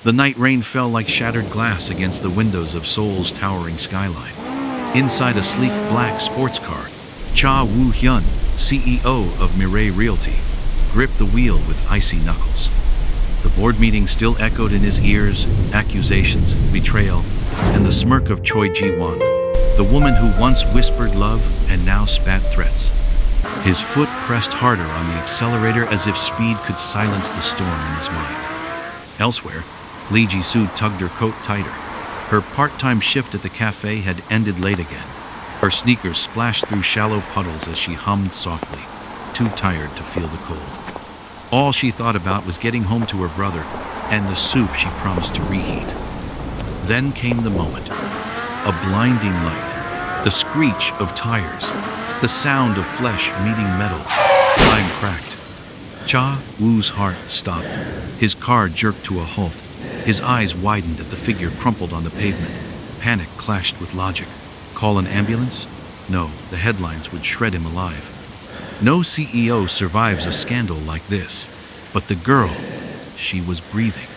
The night rain fell like shattered glass against the windows of Seoul's towering skyline. Inside a sleek black sports car, Cha Woo-hyun, CEO of Mirai Realty, gripped the wheel with icy knuckles. The board meeting still echoed in his ears, accusations, betrayal, and the smirk of Choi Ji-won, the woman who once whispered love and now spat threats. His foot pressed harder on the accelerator as if speed could silence the storm in his mind. Elsewhere, Jisoo tugged her coat tighter. Her part-time shift at the cafe had ended late again. Her sneakers splashed through shallow puddles as she hummed softly, too tired to feel the cold. All she thought about was getting home to her brother and the soup she promised to reheat. Then came the moment. A blinding light, the screech of tires, the sound of flesh meeting metal. Time cracked. Cha Woo's heart stopped. His car jerked to a halt. His eyes widened at the figure crumpled on the pavement. Panic clashed with logic. Call an ambulance? No, the headlines would shred him alive. No CEO survives a scandal like this. But the girl, she was breathing.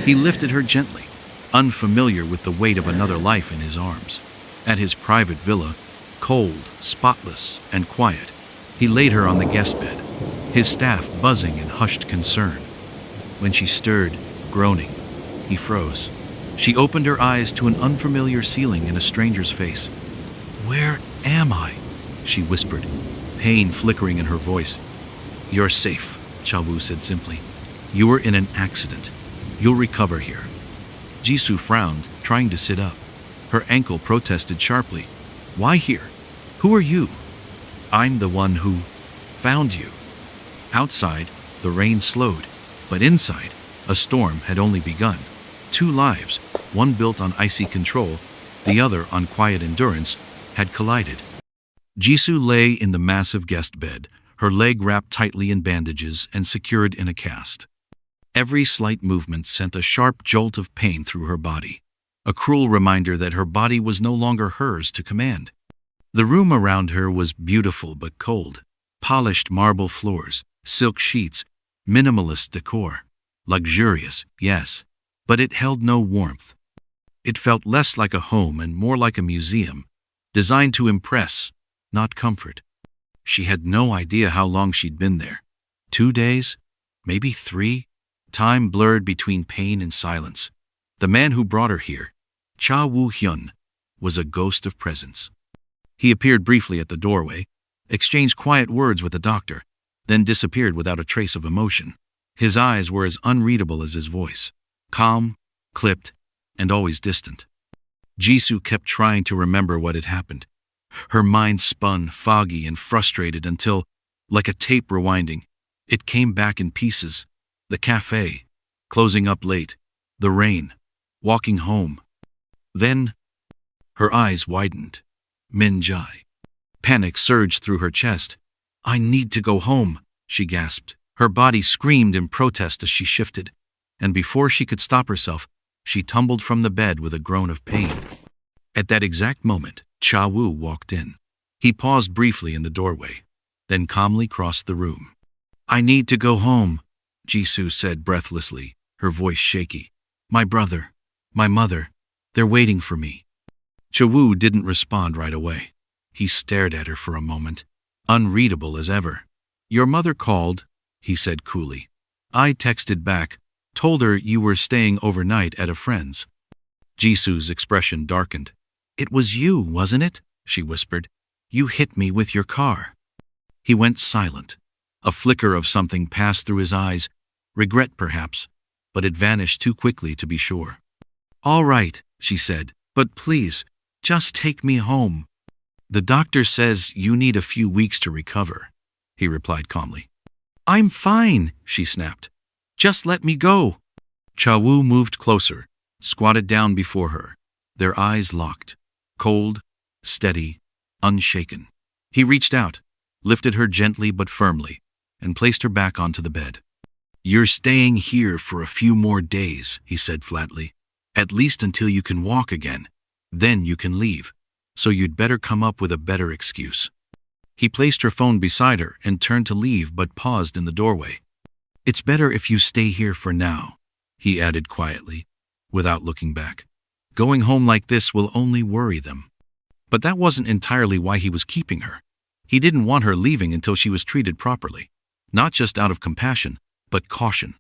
He lifted her gently, unfamiliar with the weight of another life in his arms. At his private villa, cold, spotless, and quiet, he laid her on the guest bed, his staff buzzing in hushed concern. When she stirred, groaning, he froze. She opened her eyes to an unfamiliar ceiling in a stranger's face. "Where am I?" she whispered, pain flickering in her voice. "You're safe," Cha Woo said simply. "You were in an accident. You'll recover here." Jisoo frowned, trying to sit up. Her ankle protested sharply. "Why here? Who are you?" "I'm the one who found you." Outside, the rain slowed, but inside, a storm had only begun. Two lives, one built on icy control, the other on quiet endurance, had collided. Jisoo lay in the massive guest bed, her leg wrapped tightly in bandages and secured in a cast. Every slight movement sent a sharp jolt of pain through her body, a cruel reminder that her body was no longer hers to command. The room around her was beautiful but cold. Polished marble floors, silk sheets, minimalist decor. Luxurious, yes, but it held no warmth. It felt less like a home and more like a museum, designed to impress, not comfort. She had no idea how long she'd been there. 2 days? Maybe 3? Time blurred between pain and silence. The man who brought her here, Cha Woo-hyun, was a ghost of presence. He appeared briefly at the doorway, exchanged quiet words with the doctor, then disappeared without a trace of emotion. His eyes were as unreadable as his voice, calm, clipped, and always distant. Jisoo kept trying to remember what had happened. Her mind spun, foggy and frustrated until, like a tape rewinding, it came back in pieces. The cafe, closing up late, the rain, walking home. Then, her eyes widened. Min-jae. Panic surged through her chest. "I need to go home," she gasped. Her body screamed in protest as she shifted, and before she could stop herself, she tumbled from the bed with a groan of pain. At that exact moment, Cha Woo walked in. He paused briefly in the doorway, then calmly crossed the room. "I need to go home," Jisoo said breathlessly, her voice shaky. "My brother, my mother, they're waiting for me." Cha Woo didn't respond right away. He stared at her for a moment, unreadable as ever. "Your mother called," he said coolly. "I texted back, told her you were staying overnight at a friend's." Jisoo's expression darkened. "It was you, wasn't it?" she whispered. "You hit me with your car." He went silent. A flicker of something passed through his eyes, regret perhaps, but it vanished too quickly to be sure. "All right," she said, "but please, just take me home." "The doctor says you need a few weeks to recover," he replied calmly. "I'm fine," she snapped. "Just let me go." Cha Woo moved closer, squatted down before her, their eyes locked, cold, steady, unshaken. He reached out, lifted her gently but firmly, and placed her back onto the bed. "You're staying here for a few more days," he said flatly. "At least until you can walk again. Then you can leave. So you'd better come up with a better excuse." He placed her phone beside her and turned to leave but paused in the doorway. "It's better if you stay here for now. he added quietly, without looking back. Going home like this will only worry them. But that wasn't entirely why he was keeping her. He didn't want her leaving until she was treated properly, not just out of compassion, but caution.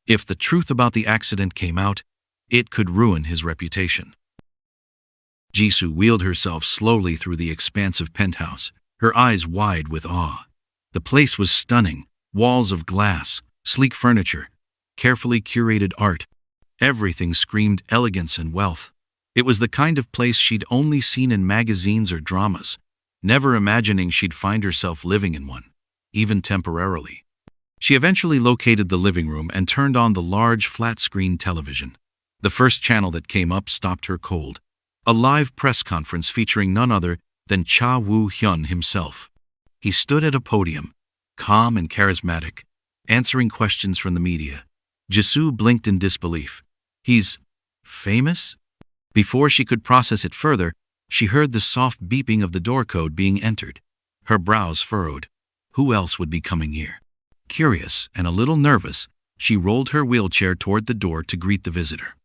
If the truth about the accident came out, it could ruin his reputation. Jisoo wheeled herself slowly through the expansive penthouse, her eyes wide with awe. The place was stunning, walls of glass, sleek furniture, carefully curated art. Everything screamed elegance and wealth. It was the kind of place she'd only seen in magazines or dramas, never imagining she'd find herself living in one, even temporarily. She eventually located the living room and turned on the large flat-screen television. The first channel that came up stopped her cold. A live press conference featuring none other than Cha Woo-hyun himself. He stood at a podium, calm and charismatic, answering questions from the media. Jisoo blinked in disbelief. He's famous? Before she could process it further, she heard the soft beeping of the door code being entered. Her brows furrowed. Who else would be coming here? Curious and a little nervous, she rolled her wheelchair toward the door to greet the visitor.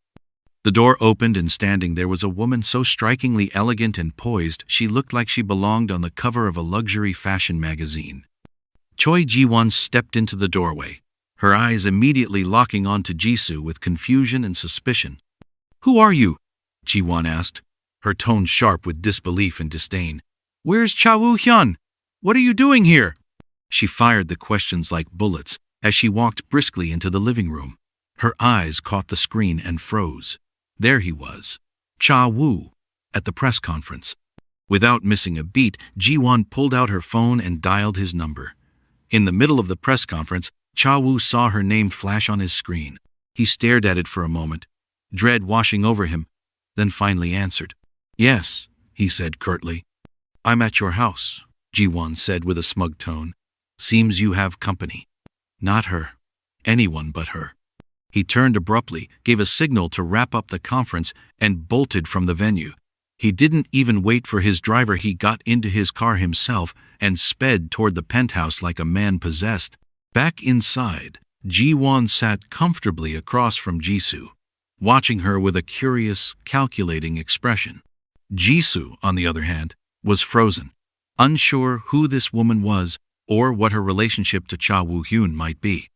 The door opened and standing there was a woman so strikingly elegant and poised she looked like she belonged on the cover of a luxury fashion magazine. Choi Ji-won stepped into the doorway, her eyes immediately locking onto Jisoo with confusion and suspicion. "Who are you?" Ji-won asked, her tone sharp with disbelief and disdain. "Where's Cha Woo-hyun? What are you doing here?" She fired the questions like bullets as she walked briskly into the living room. Her eyes caught the screen and froze. There he was, Cha Woo, at the press conference. Without missing a beat, Ji-won pulled out her phone and dialed his number. In the middle of the press conference, Cha Woo saw her name flash on his screen. He stared at it for a moment, dread washing over him, then finally answered. "Yes," he said curtly. "I'm at your house," Ji-won said with a smug tone. "Seems you have company." "Not her. Anyone but her." He turned abruptly, gave a signal to wrap up the conference, and bolted from the venue. He didn't even wait for his driver. He got into his car himself and sped toward the penthouse like a man possessed. Back inside, Ji-won sat comfortably across from Jisoo, watching her with a curious, calculating expression. Jisoo, on the other hand, was frozen, unsure who this woman was or what her relationship to Cha Woo-hyun might be.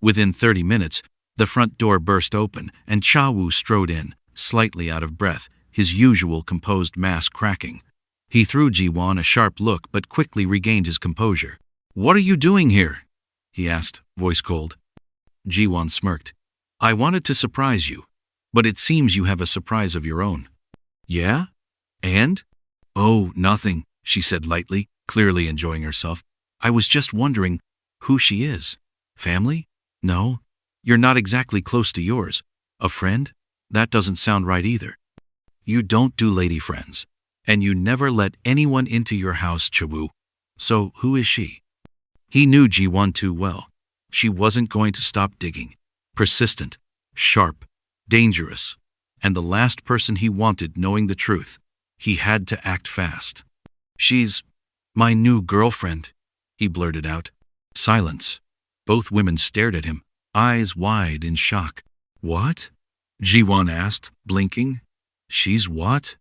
Within 30 minutes, the front door burst open, and Cha Woo strode in, slightly out of breath, his usual composed mask cracking. He threw Ji-won a sharp look but quickly regained his composure. "What are you doing here?" he asked, voice cold. Ji-won smirked. "I wanted to surprise you, but it seems you have a surprise of your own." "Yeah? And?" "Oh, nothing," she said lightly, clearly enjoying herself. "I was just wondering who she is. Family? No? You're not exactly close to yours. A friend? That doesn't sound right either. You don't do lady friends. And you never let anyone into your house, Cha Woo. So who is she?" He knew Ji-won too well. She wasn't going to stop digging. Persistent, sharp, dangerous, and the last person he wanted knowing the truth. He had to act fast. "She's my new girlfriend," he blurted out. Silence. Both women stared at him, eyes wide in shock. "What?" Ji-won asked, blinking. "She's what?"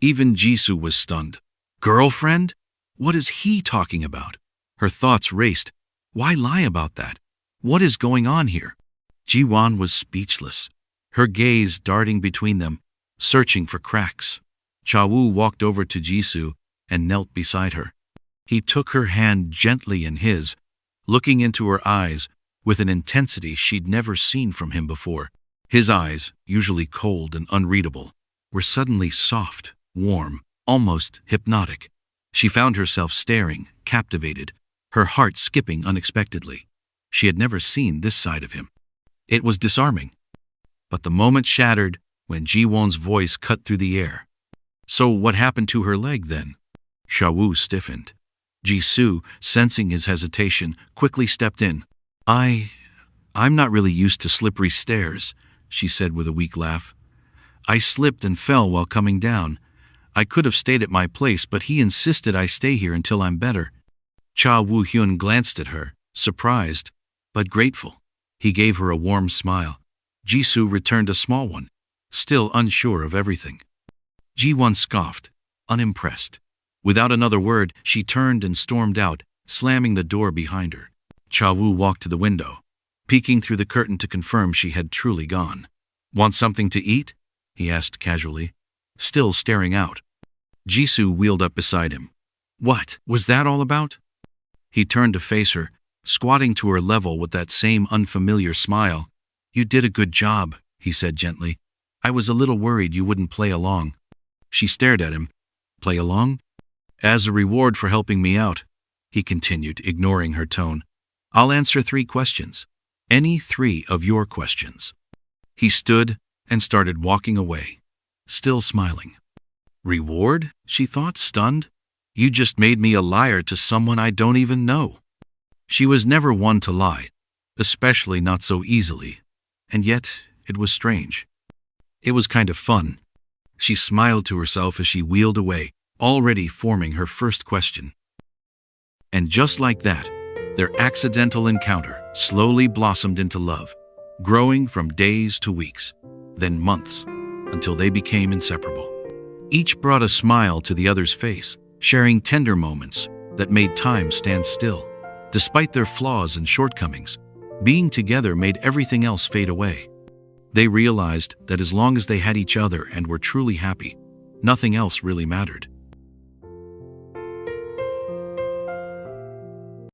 Even Jisoo was stunned. "Girlfriend? What is he talking about?" Her thoughts raced. Why lie about that? What is going on here? Ji-won was speechless, her gaze darting between them, searching for cracks. Cha Woo walked over to Jisoo and knelt beside her. He took her hand gently in his, looking into her eyes with an intensity she'd never seen from him before. His eyes, usually cold and unreadable, were suddenly soft, warm, almost hypnotic. She found herself staring, captivated, her heart skipping unexpectedly. She had never seen this side of him. It was disarming. But the moment shattered when Ji-won's voice cut through the air. "So what happened to her leg then?" Cha Woo stiffened. Jisoo, sensing his hesitation, quickly stepped in. I'm not really used to slippery stairs," she said with a weak laugh. "I slipped and fell while coming down. I could have stayed at my place, but he insisted I stay here until I'm better." Cha Woo-hyun glanced at her, surprised, but grateful. He gave her a warm smile. Jisoo returned a small one, still unsure of everything. Jiwon scoffed, unimpressed. Without another word, she turned and stormed out, slamming the door behind her. Cha Woo walked to the window, peeking through the curtain to confirm she had truly gone. "Want something to eat?" he asked casually, still staring out. Jisoo wheeled up beside him. "What was that all about?" He turned to face her, squatting to her level with that same unfamiliar smile. "You did a good job," he said gently. "I was a little worried you wouldn't play along." She stared at him. "Play along?" "As a reward for helping me out," he continued, ignoring her tone. "I'll answer 3 questions. Any 3 of your questions." He stood and started walking away, still smiling. "Reward?" she thought, stunned. "You just made me a liar to someone I don't even know." She was never one to lie, especially not so easily, and yet it was strange. It was kind of fun. She smiled to herself as she wheeled away, already forming her first question. And just like that, their accidental encounter slowly blossomed into love, growing from days to weeks, then months, until they became inseparable. Each brought a smile to the other's face, sharing tender moments that made time stand still. Despite their flaws and shortcomings, being together made everything else fade away. They realized that as long as they had each other and were truly happy, nothing else really mattered.